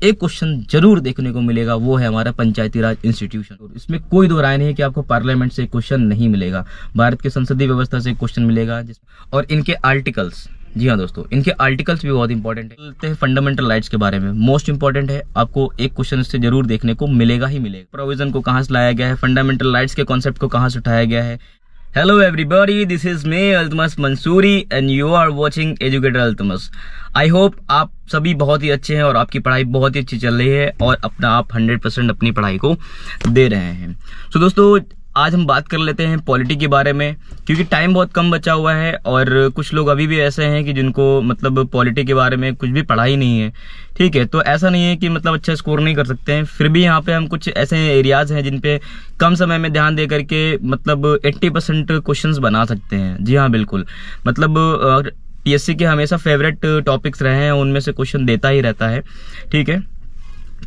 एक क्वेश्चन जरूर देखने को मिलेगा, वो है हमारा पंचायती राज इंस्टीट्यूशन। और इसमें कोई दो राय नहीं है कि आपको पार्लियामेंट से क्वेश्चन नहीं मिलेगा, भारत के संसदीय व्यवस्था से क्वेश्चन मिलेगा। और इनके आर्टिकल्स, जी हाँ दोस्तों, इनके आर्टिकल्स भी बहुत इंपॉर्टेंट है। बोलते हैं फंडामेंटल राइट्स के बारे में, मोस्ट इंपॉर्टेंट है, आपको एक क्वेश्चन इससे जरूर देखने को मिलेगा ही मिलेगा। प्रोविजन को कहाँ से लाया गया है, फंडामेंटल राइट्स के कॉन्सेप्ट को कहाँ से उठाया गया है। Hello everybody, this is me Altamas Mansuri and you are watching educator Altamas. I hope आप सभी बहुत ही अच्छे हैं और आपकी पढ़ाई बहुत ही अच्छी चल रही है और अपना आप 100% अपनी पढ़ाई को दे रहे हैं। तो दोस्तों आज हम बात कर लेते हैं पॉलिटी के बारे में, क्योंकि टाइम बहुत कम बचा हुआ है और कुछ लोग अभी भी ऐसे हैं कि जिनको मतलब पॉलिटी के बारे में कुछ भी पढ़ा ही नहीं है। ठीक है, तो ऐसा नहीं है कि मतलब अच्छा स्कोर नहीं कर सकते हैं, फिर भी यहाँ पे हम कुछ ऐसे एरियाज हैं जिन पे कम समय में ध्यान दे करके मतलब 80% क्वेश्चंस बना सकते हैं। जी हाँ बिल्कुल, मतलब पीएससी के हमेशा फेवरेट टॉपिक्स रहे हैं, उनमें से क्वेश्चन देता ही रहता है। ठीक है,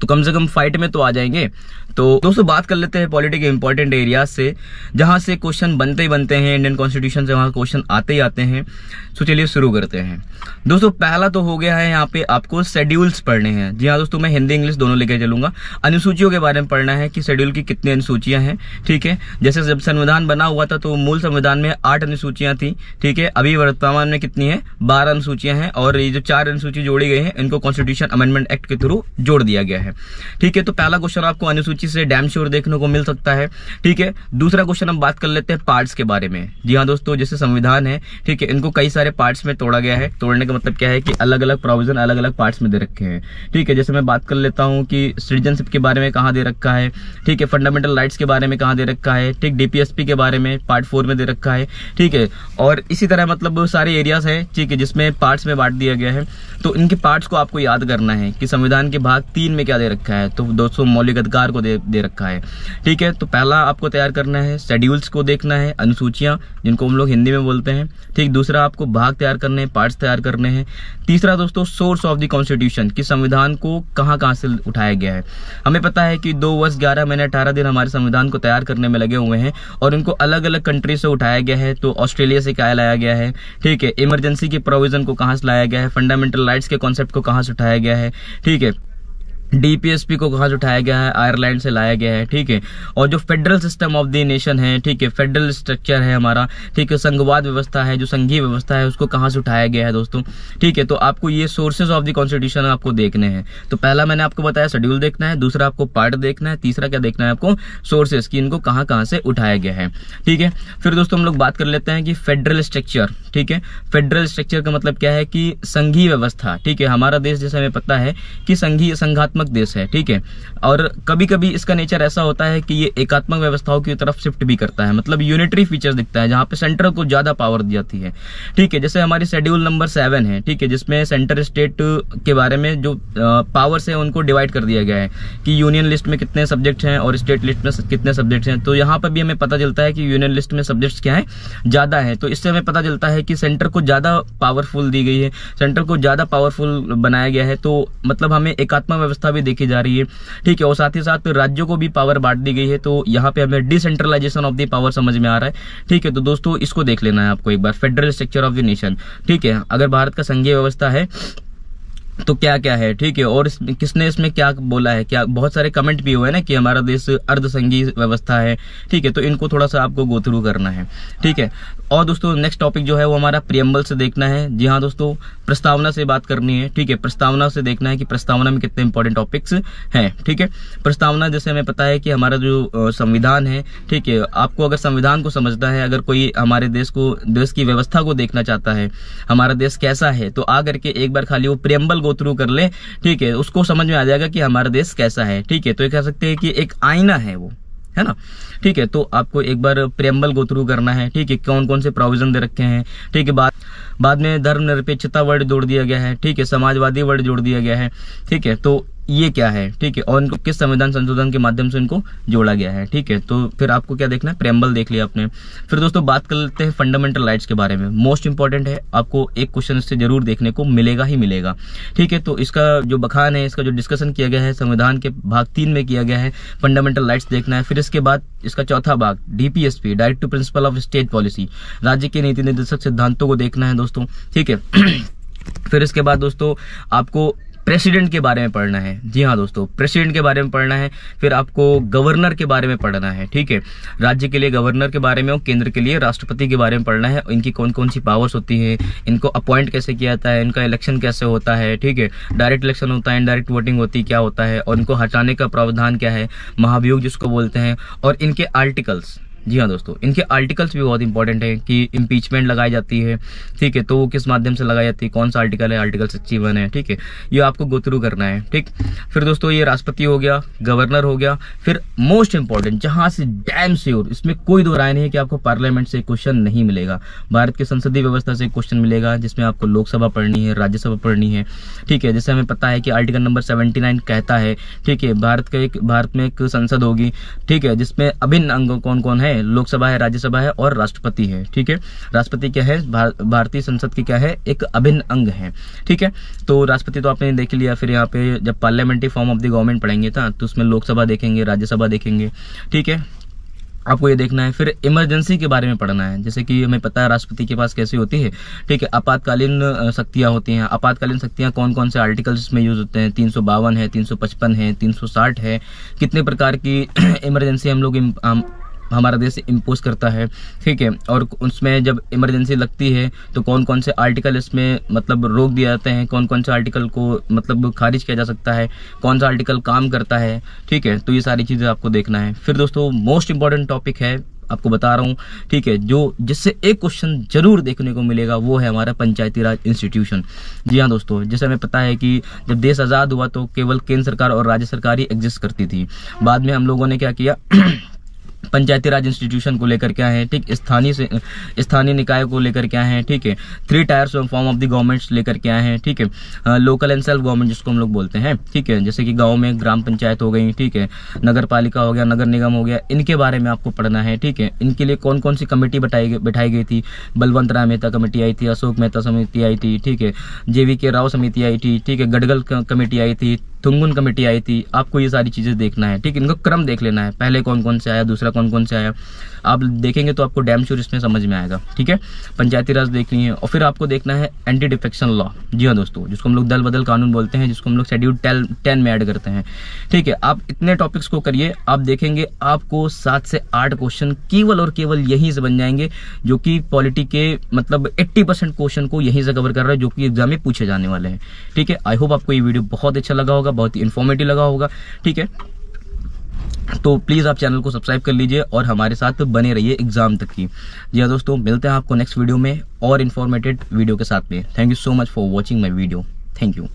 तो कम से कम फाइट में तो आ जाएंगे। तो दोस्तों बात कर लेते हैं पॉलिटी के इंपॉर्टेंट एरियाज से, जहां से क्वेश्चन बनते ही बनते हैं, इंडियन कॉन्स्टिट्यूशन से वहां क्वेश्चन आते ही आते हैं। तो चलिए शुरू करते हैं। दोस्तों पहला तो हो गया है, यहाँ पे आपको शेड्यूल्स पढ़ने हैं। जी हाँ दोस्तों, मैं हिंदी इंग्लिश दोनों लेकर चलूंगा। अनुसूचियों के बारे में पढ़ना है कि शेड्यूल की कितनी अनुसूचियां हैं। ठीक है, जैसे जब संविधान बना हुआ था तो मूल संविधान में 8 अनुसूचियां थी। ठीक है, अभी वर्तमान में कितनी है, 12 अनुसूचियां हैं और ये जो 4 अनुसूची जोड़ी गई है इनको कॉन्स्टिट्यूशन अमेंडमेंट एक्ट के थ्रू जोड़ दिया गया है। ठीक है, तो पहला क्वेश्चन आपको अनुसूची से डैम श्योर देखने को मिल सकता है। ठीक है, दूसरा क्वेश्चन हम बात कर लेते हैं पार्ट्स के बारे में। जी हाँ दोस्तों, जैसे संविधान है, ठीक है, इनको कई सारे पार्ट्स में तोड़ा गया है। तोड़ने का मतलब क्या है कि अलग अलग प्रोविजन अलग अलग पार्ट्स में दे रखे हैं। ठीक है, जैसे मैं बात कर लेता हूँ कि सिटीजनशिप के बारे में कहाँ दे रखा है। ठीक है, फंडामेंटल राइट्स के बारे में कहाँ दे रखा है। ठीक, डीपीएसपी के बारे में पार्ट 4 में दे रखा है। ठीक है, और इसी तरह मतलब सारे एरियाज है, ठीक है, जिसमें पार्ट्स में बांट दिया गया है। तो इनके पार्ट्स को आपको याद करना है कि संविधान के भाग 3 में क्या दे रखा है। तो दोस्तों मौलिक अधिकार को दे रखा है। ठीक है, तो पहला आपको तैयार करना है शेड्यूल्स को देखना है, अनुसूचियां जिनको हम लोग हिंदी में बोलते हैं। ठीक, दूसरा आपको भाग तैयार करने हैं, पार्ट्स तैयार करने हैं। तीसरा दोस्तों सोर्स ऑफ द कॉन्स्टिट्यूशन, कि संविधान को कहां कहां से उठाया गया है। हमें पता है कि 2 वर्ष 11 महीने 18 दिन हमारे संविधान को तैयार करने में लगे हुए हैं और इनको अलग अलग कंट्री से उठाया गया है। तो ऑस्ट्रेलिया से क्या लाया गया है। ठीक है, इमरजेंसी के प्रोविजन को कहां से लाया गया है, फंडामेंटल राइट्स के कॉन्सेप्ट को कहां से उठाया गया है। ठीक है, डीपीएसपी को कहां से उठाया गया है, आयरलैंड से लाया गया है। ठीक है, और जो federal system of the nation है, ठीक है, फेडरल स्ट्रक्चर है हमारा, ठीक है, संघवाद व्यवस्था है, जो संघीय व्यवस्था है, उसको कहां से उठाया गया है दोस्तों। ठीक है, तो आपको ये सोर्सेज ऑफ द कॉन्स्टिट्यूशन आपको देखने हैं। तो पहला मैंने आपको बताया शेड्यूल देखना है, दूसरा आपको पार्ट देखना है, तीसरा क्या देखना है आपको, सोर्सेज की इनको कहां कहां से उठाया गया है। ठीक है, फिर दोस्तों हम लोग बात कर लेते हैं कि फेडरल स्ट्रक्चर। ठीक है, फेडरल स्ट्रक्चर का मतलब क्या है कि संघीय व्यवस्था। ठीक है, हमारा देश जैसे हमें पता है कि संघात्मक देश है। ठीक है, और कभी कभी इसका नेचर ऐसा होता है कि ये एकात्मक व्यवस्थाओं की तरफ शिफ्ट भी करता है, मतलब यूनिटरी फीचर्स दिखता है जहां पे सेंटर को ज्यादा पावर दी जाती है। ठीक है, जैसे हमारी शेड्यूल नंबर 7 है। ठीक है, जिसमें सेंटर स्टेट के बारे में जो पावर्स है उनको डिवाइड कर दिया गया है कि यूनियन लिस्ट में कितने सब्जेक्ट्स हैं और स्टेट लिस्ट में कितने सब्जेक्ट्स हैं। तो यहाँ पर भी हमें पता चलता है कि यूनियन लिस्ट में सब्जेक्ट्स क्या है, ज्यादा है। तो इससे हमें पता चलता है कि सेंटर को ज्यादा पावरफुल दी गई है, सेंटर को ज्यादा पावरफुल बनाया गया है। तो मतलब हमें एकात्मक व्यवस्था भी देखी जा रही है। ठीक है, और साथ ही साथ राज्यों को भी पावर बांट दी गई है। तो यहाँ पे हमें डिसेंट्रलाइजेशन ऑफ द पावर समझ में आ रहा है। ठीक है, तो दोस्तों इसको देख लेना है आपको एक बार, federal structure of the nation. ठीक है, अगर भारत का संघीय व्यवस्था है तो क्या क्या है। ठीक है, और किसने इसमें क्या बोला है, क्या बहुत सारे कमेंट भी हुए ना कि हमारा देश अर्धसंघीय व्यवस्था है। ठीक है, तो इनको थोड़ा सा आपको गो थ्रू करना है। ठीक है, और दोस्तों नेक्स्ट टॉपिक जो है वो हमारा प्रियम्बल से देखना है। जी हाँ दोस्तों, प्रस्तावना से बात करनी है। ठीक है, प्रस्तावना से देखना है कि प्रस्तावना में कितने इंपॉर्टेंट टॉपिक्स हैं। ठीक है, प्रस्तावना जैसे हमें पता है कि हमारा जो संविधान है, ठीक है, आपको अगर संविधान को समझना है, अगर कोई हमारे देश की व्यवस्था को देखना चाहता है, हमारा देश कैसा है, तो आकर के एक बार खाली वो प्रियम्बल गो थ्रू कर ले। ठीक है, उसको समझ में आ जाएगा कि हमारा देश कैसा है। ठीक है, तो ये कह सकते हैं कि एक आईना है वो, है ना। ठीक है, तो आपको एक बार प्रियम्बल गो थ्रू करना है। ठीक है, कौन कौन से प्रोविजन दे रखे हैं। ठीक है, बाद में धर्मनिरपेक्षता वर्ड जोड़ दिया गया है। ठीक है, समाजवादी वर्ड जोड़ दिया गया है। ठीक है, तो ये क्या है। ठीक है, और इनको किस संविधान संशोधन के माध्यम से इनको जोड़ा गया है। ठीक है, तो फिर आपको क्या देखना है, प्रियम्बल देख लिया आपने। फिर दोस्तों बात कर लेते हैं फंडामेंटल राइट्स के बारे में। मोस्ट इंपॉर्टेंट है, आपको एक क्वेश्चन इससे जरूर देखने को मिलेगा ही मिलेगा। ठीक है, तो इसका जो बखान है, इसका जो डिस्कशन किया गया है, संविधान के भाग 3 में किया गया है। फंडामेंटल राइट्स देखना है। फिर इसके बाद इसका चौथा भाग DPSP, direct to principle of state policy, राज्य के नीति निर्देशक सिद्धांतों को देखना है दोस्तों। ठीक है, फिर इसके बाद दोस्तों आपको प्रेसिडेंट के बारे में पढ़ना है। जी हाँ दोस्तों, प्रेसिडेंट के बारे में पढ़ना है। फिर आपको गवर्नर के बारे में पढ़ना है, ठीक है। राज्य के लिए गवर्नर के बारे में और केंद्र के लिए राष्ट्रपति के बारे में पढ़ना है। इनकी कौन कौन सी पावर्स होती है, इनको अपॉइंट कैसे किया जाता है, इनका इलेक्शन कैसे होता है, ठीक है। डायरेक्ट इलेक्शन होता है, इनडायरेक्ट वोटिंग होती क्या होता है, और इनको हटाने का प्रावधान क्या है, महाभियोग जिसको बोलते हैं, और इनके आर्टिकल्स। जी हाँ दोस्तों, इनके आर्टिकल्स भी बहुत इंपॉर्टेंट है कि इम्पीचमेंट लगाई जाती है, ठीक है, तो वो किस माध्यम से लगाई जाती है, कौन सा आर्टिकल है, आर्टिकल 61 है, ठीक है। ये आपको गो थ्रू करना है, ठीक। फिर दोस्तों ये राष्ट्रपति हो गया, गवर्नर हो गया। फिर मोस्ट इंपॉर्टेंट, जहां से डैम श्योर, इसमें कोई दो राय नहीं है कि आपको पार्लियामेंट से क्वेश्चन नहीं मिलेगा। भारत की संसदीय व्यवस्था से क्वेश्चन मिलेगा, जिसमें आपको लोकसभा पढ़नी है, राज्यसभा पढ़नी है, ठीक है। जैसे हमें पता है कि आर्टिकल नंबर 79 कहता है, ठीक है, भारत में एक संसद होगी, ठीक है, जिसमें अभिन्न अंग कौन कौन है, लोकसभा है, राज्यसभा है और राष्ट्रपति है, ठीक है। राष्ट्रपति क्या है, भारतीय संसद की क्या है, एक अभिन्न अंग है, ठीक है। तो राष्ट्रपति तो आपने देख लिया। फिर यहाँ पे जब parliamentary form of the government पढ़ेंगे था, तो उसमें लोकसभा देखेंगे, राज्यसभा देखेंगे, ठीक है, आपको ये देखना है। फिर इमरजेंसी के बारे में पढ़ना है, जैसे कि हमें पता है राष्ट्रपति के पास कैसी होती है, ठीक है, आपातकालीन शक्तियां होती हैं। आपातकालीन शक्तियां कौन कौन से आर्टिकल्स इसमें यूज होते हैं, 352 है, 355 है, 360 है, कितने प्रकार की इमरजेंसी हम लोग हमारा देश इम्पोज करता है, ठीक है। और उसमें जब इमरजेंसी लगती है तो कौन कौन से आर्टिकल इसमें मतलब रोक दिए जाते हैं, कौन कौन से आर्टिकल को मतलब खारिज किया जा सकता है, कौन सा आर्टिकल काम करता है, ठीक है। तो ये सारी चीजें आपको देखना है। फिर दोस्तों मोस्ट इंपॉर्टेंट टॉपिक है, आपको बता रहा हूं, ठीक है, जो जिससे एक क्वेश्चन जरूर देखने को मिलेगा, वो है हमारा पंचायती राज इंस्टीट्यूशन। जी हाँ दोस्तों, जैसे हमें पता है कि जब देश आजाद हुआ तो केवल केंद्र सरकार और राज्य सरकार ही एग्जिस्ट करती थी। बाद में हम लोगों ने क्या किया, पंचायती राज इंस्टीट्यूशन को लेकर क्या है, ठीक, स्थानीय निकाय को लेकर क्या है, ठीक है, 3 tyres form of the governments लेकर क्या है, ठीक है, लोकल एंड सेल्फ गवर्नमेंट जिसको हम लोग बोलते हैं, ठीक है। जैसे कि गांव में ग्राम पंचायत हो गई, ठीक है, नगर पालिका हो गया, नगर निगम हो गया, इनके बारे में आपको पढ़ना है, ठीक है। इनके लिए कौन कौन सी कमेटी बैठाई गई थी, बलवंत राय मेहता कमेटी आई थी, अशोक मेहता समिति आई थी, ठीक है, JV राव समिति आई थी, ठीक है, गडगल कमेटी आई थी, तुंगुन कमेटी आई थी। आपको ये सारी चीजें देखना है, ठीक, इनको क्रम देख लेना है, पहले कौन कौन से आया, दूसरा कौन कौन से आया, आप देखेंगे तो आपको डैम श्योर इसमें समझ में आएगा, ठीक है। पंचायती राज देखनी है। और फिर आपको देखना है एंटी डिफेक्शन लॉ। जी हाँ दोस्तों, जिसको हम लोग दल बदल कानून बोलते हैं, जिसको हम लोग शेड्यूल 10 में ऐड करते हैं, ठीक है। आप इतने टॉपिक्स को करिए, आप देखेंगे आपको 7 से 8 क्वेश्चन केवल और केवल यहीं से बन जाएंगे, जो कि पॉलिटी के मतलब 80% क्वेश्चन को यहीं से कवर कर रहा है, जो कि एग्जाम में पूछे जाने वाले हैं, ठीक है। आई होप आपको ये वीडियो बहुत अच्छा लगा होगा, बहुत ही इन्फॉर्मेटिव लगा होगा, ठीक है। तो प्लीज आप चैनल को सब्सक्राइब कर लीजिए और हमारे साथ बने रहिए एग्जाम तक की। जी हाँ दोस्तों, मिलते हैं आपको नेक्स्ट वीडियो में और इन्फॉर्मेटिव वीडियो के साथ में। Thank you so much for watching my video. Thank you.